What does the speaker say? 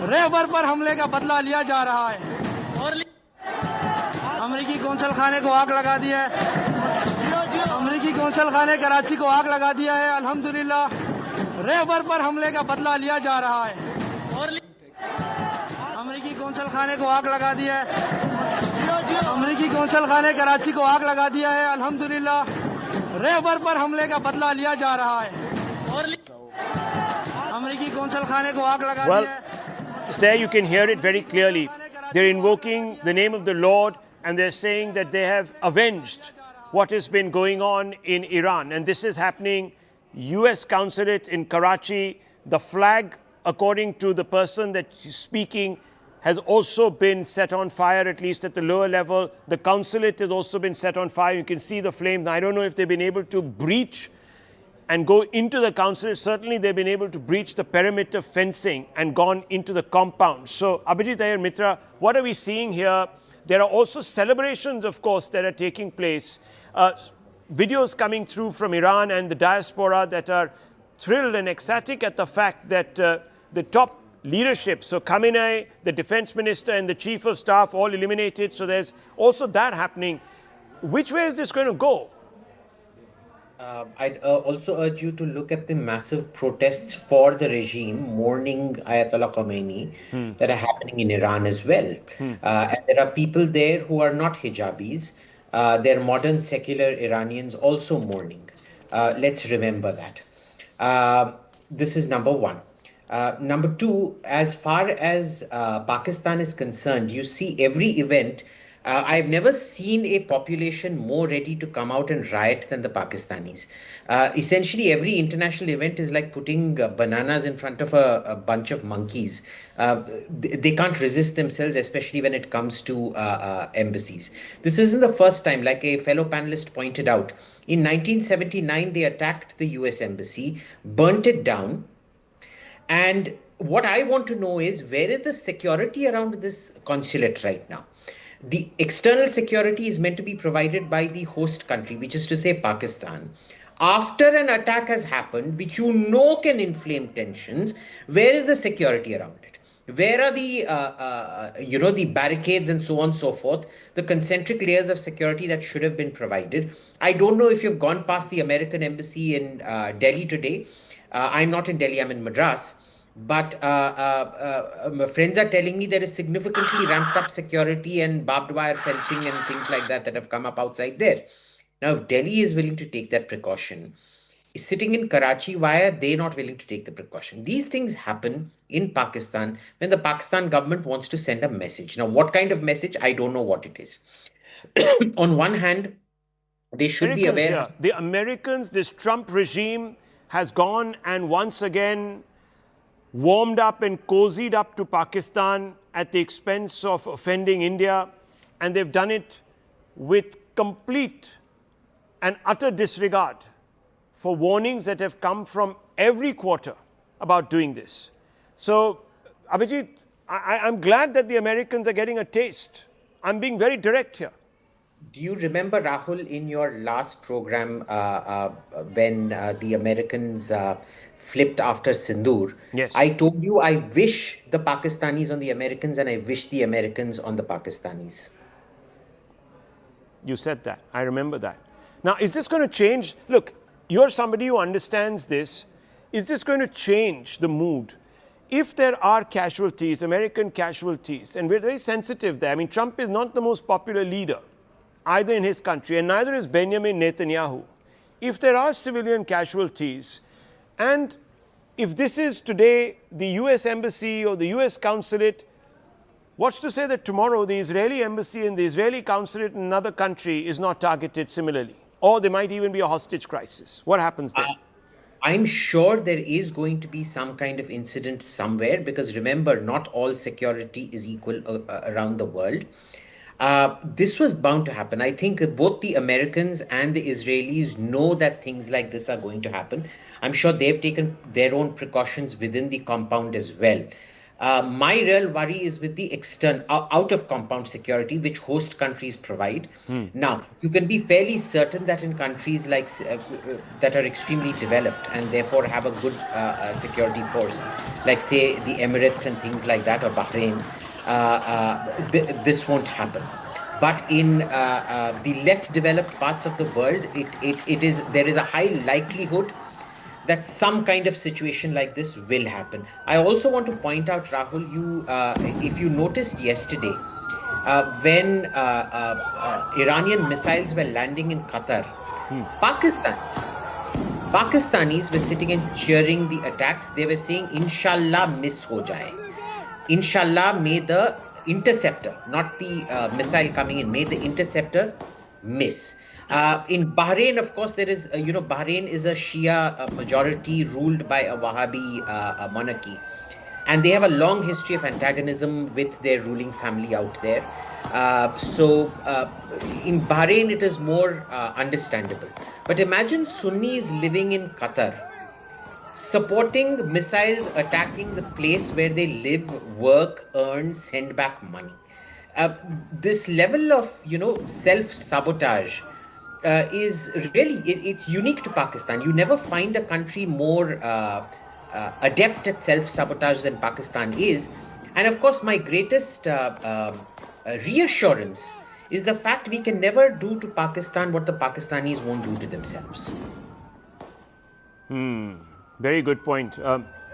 रहबर पर हमले का बदला लिया जा रहा है। अमेरिकी कौंसल खाने को आग लगा दिया है। अमेरिकी कौंसल खाने कराची को आग लगा दिया है। अल्हम्दुलिल्लाह रहबर पर हमले का बदला लिया जा रहा है। अमेरिकी कौंसल खाने को आग लगा दिया है। अमेरिकी कौंसल खाने कराची को आग लगा दिया है। अल्हम्दुलिल्लाह रहबर पर हमले का बदला लिया जा रहा है। अमेरिकी कौंसल खाने को आग लगा दिया है। There you can hear it very clearly. They're invoking the name of the Lord and they're saying that they have avenged what has been going on in Iran. And this is happening, US Consulate in Karachi. The flag, according to the person that is speaking, has also been set on fire, at least at the lower level. The consulate has also been set on fire. You can see the flames. I don't know if they've been able to breach and go into the consulate. Certainly they've been able to breach the perimeter fencing and gone into the compound. So, Abhijit Iyer Mitra, what are we seeing here? There are also celebrations, of course, that are taking place. Videos coming through from Iran and the diaspora that are thrilled and ecstatic at the fact that the top leadership, so Khamenei, the defense minister and the chief of staff all eliminated. So there's also that happening. Which way is this going to go? I'd also urge you to look at the massive protests for the regime mourning Ayatollah Khomeini that are happening in Iran as well. And there are people there who are not hijabis. They're modern secular Iranians also mourning. Let's remember that. This is number one. Number two, as far as Pakistan is concerned, you see every event. I've never seen a population more ready to come out and riot than the Pakistanis. Essentially, every international event is like putting bananas in front of a bunch of monkeys. They can't resist themselves, especially when it comes to embassies. This isn't the first time, like a fellow panelist pointed out. In 1979, they attacked the US Embassy, burnt it down. And what I want to know is, where is the security around this consulate right now? The external security is meant to be provided by the host country, which is to say Pakistan. After an attack has happened, which you know can inflame tensions, where is the security around it? Where are the, the barricades and so on and so forth, the concentric layers of security that should have been provided? I don't know if you've gone past the American embassy in Delhi today. I'm not in Delhi, I'm in Madras. But my friends are telling me there is significantly ramped up security and barbed wire fencing and things like that that have come up outside there. Now, if Delhi is willing to take that precaution, sitting in Karachi, why are they not willing to take the precaution? These things happen in Pakistan when the Pakistan government wants to send a message. Now, what kind of message? I don't know what it is. On one hand, they should be aware. Yeah. The Americans, this Trump regime has gone and once again warmed up and cozied up to Pakistan at the expense of offending India, and they've done it with complete and utter disregard for warnings that have come from every quarter about doing this. So, Abhijit, I'm glad that the Americans are getting a taste. I'm being very direct here. Do you remember, Rahul, in your last program when the Americans flipped after Sindoor? Yes. I told you I wish the Pakistanis on the Americans and I wish the Americans on the Pakistanis. You said that. I remember that. Now, is this going to change? Look, you're somebody who understands this. Is this going to change the mood? If there are casualties, American casualties, and we're very sensitive there. I mean, Trump is not the most popular leader either in his country, and neither is Benjamin Netanyahu. If there are civilian casualties, and if this is today the US Embassy or the US Consulate, what's to say that tomorrow the Israeli Embassy and the Israeli Consulate in another country is not targeted similarly? Or there might even be a hostage crisis. What happens then? I'm sure there is going to be some kind of incident somewhere, because remember, not all security is equal around the world. This was bound to happen. I think both the Americans and the Israelis know that things like this are going to happen. I'm sure they've taken their own precautions within the compound as well. My real worry is with the external, out of compound security, which host countries provide. Now, you can be fairly certain that in countries like that are extremely developed and therefore have a good security force, like say the Emirates and things like that, or Bahrain, this won't happen. But in the less developed parts of the world, there is a high likelihood that some kind of situation like this will happen. I also want to point out, Rahul, if you noticed yesterday, when Iranian missiles were landing in Qatar, Pakistanis, Pakistanis were sitting and cheering the attacks. They were saying, "Inshallah, miss ho jaye." Inshallah, may the interceptor, not the missile coming in, may the interceptor miss. In Bahrain, of course, there is, Bahrain is a Shia majority ruled by a Wahhabi monarchy. And they have a long history of antagonism with their ruling family out there. In Bahrain, it is more understandable. But imagine Sunnis living in Qatar, supporting missiles attacking the place where they live, work, earn, send back money. This level of self-sabotage is really it's unique to Pakistan. You never find a country more adept at self-sabotage than Pakistan is. And of course, my greatest reassurance is the fact we can never do to Pakistan what the Pakistanis won't do to themselves. Very good point.